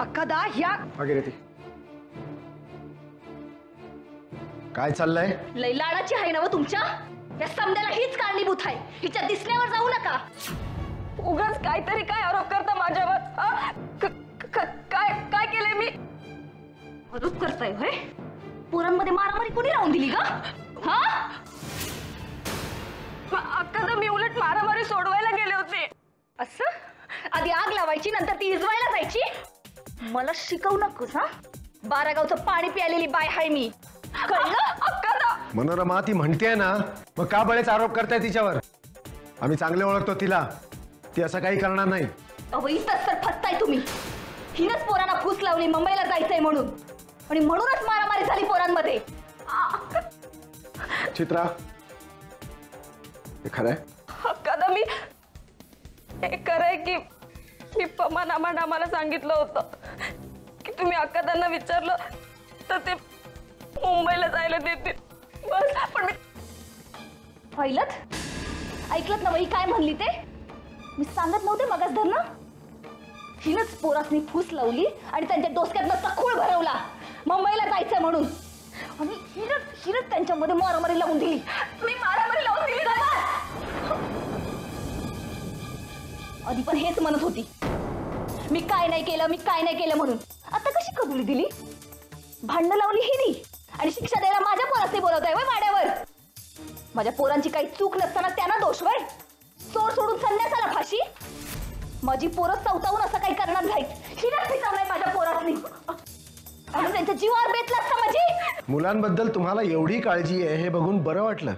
अक्कादा ह्या भागीरथी काय चाललंय? लई लाडाची आहे ना व तुमच्या या समद्याला हीच कारणीभूत आहे. हिच्या दिसण्यावर जाऊ नका. उगाच काहीतरी काय आरोप करता माझ्यावर? काय काय केलंय मी? आरोप करताय होय? पोरांमध्ये मारामारी कोणी राहून दिली का? हा अक्कादा मी उलट मारामारी सोडवायला गेले होते. असं आधी आग लावायची नंतर ती इजवायला जायची. मला शिकवू नकोस हा. 12 गावचं पाणी प्यालेली बाय हाय मी. कळलं? अक्कादा मनोरमा ती म्हणतेय ना, मग का बळेच आरोप करताय तिच्यावर? आम्ही चांगले ओळखतो तिला. ती असं काही करणार नाही. अहो इथंच तर फसताय तुम्ही. हिनच पोरांना फूस लावली मुंबईला जायचंय म्हणून आणि म्हणूनच मारामारी झाली पोरांमध्ये. चित्रा हे खरंय? अक्कादा मी हे खरंय की मी पमानामानं आम्हाला सांगितलं होतं की तुम्ही अक्कादांना विचारलं तर ते मुंबईला जायला देतील. बस पण मी पाहिलंत ऐकलत ना बाई काय म्हणली ते? मी सांगत नव्हते मगाच धरणं. हिनच पोरासनी फूस लावली आणि त्यांच्या डोसक्यातनं तखूळ भरवला मुंबईला जायचं म्हणून. आणि हिनच त्यांच्यामध्ये मारामारी लावून दिली. मी मारामारी लावून दिली का? आधी पण हेच म्हणत होती मी काय नाही केलं म्हणून. आता कशी कबुली दिली? भांडणं लावली हिनी आणि शिक्षा द्यायला माझ्या पोरासनी बोलवताय वय वाड्यावर. माझ्या पोरांची काही चूक नसताना त्यांना दोष वय. चोर सोडून संन्यासाला फाशी. माझी पोरं चौतावून असं काही करणार नाहीत. हिनच पिचवलंय माझ्या पोरासनी आणि त्यांच्या जीवावर बेतला असता माझी. मुलांबद्दल तुम्हाला एवढी काळजी आहे हे बघून बरं वाटलं.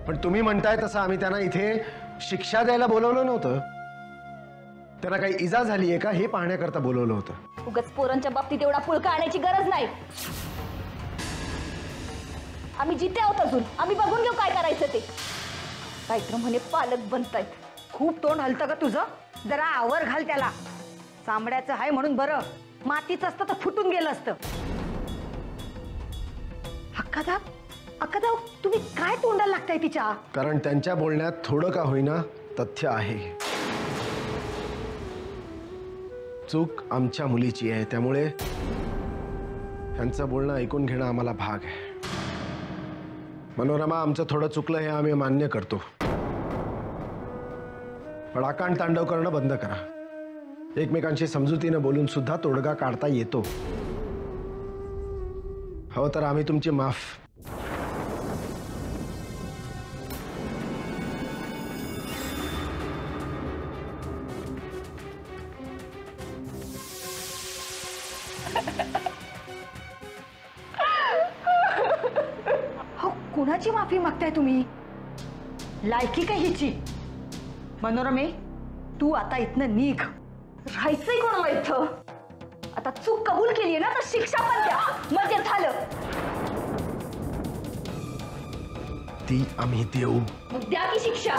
पण तुम्ही म्हणताय तसं आम्ही त्यांना इथे शिक्षा द्यायला बोलवलं नव्हतं. त्यांना काही इजा झालीये का हे पाहण्याकरता बोलवलं होतं. उगाच पोरांच्या बाबतीत एवढा पुळका आणायची गरज नाही. आम्ही जिथे आहोत अजून. आम्ही बघून घेऊ काय करायचं ते. काहीतरी म्हणे पालक बनतायत. खूप तोंड हलतं का तुझं? जरा आवर घाल त्याला. चांबड्याचं आहे म्हणून बरं. मातीच असतं तर फुटून गेलं असतं. अक्कादा तुम्ही काय तोंडाला लागताय तिच्या? कारण त्यांच्या बोलण्यात थोडं का होईना तथ्य आहे. चूक आमच्या मुलीची आहे त्यामुळे त्यांचं बोलणं ऐकून घेणं आम्हाला भाग आहे. मनोरमा आमचं थोडं चुकलं हे आम्ही मान्य करतो. पण आकांड तांडव करणं बंद करा. एकमेकांशी समजुतीनं बोलून सुद्धा तोडगा काढता येतो. हवं तर आम्ही तुमची माफ. कुणाची माफी मागताय तुम्ही? लायकी काय हिची? मनोरमे तू आता इथनं निघ. राहायचंय कोणाला इथं? आता चूक कबूल केली ना तर शिक्षा पण द्या. म्हणजे झालं. ती आम्ही देऊ. मग द्या की शिक्षा.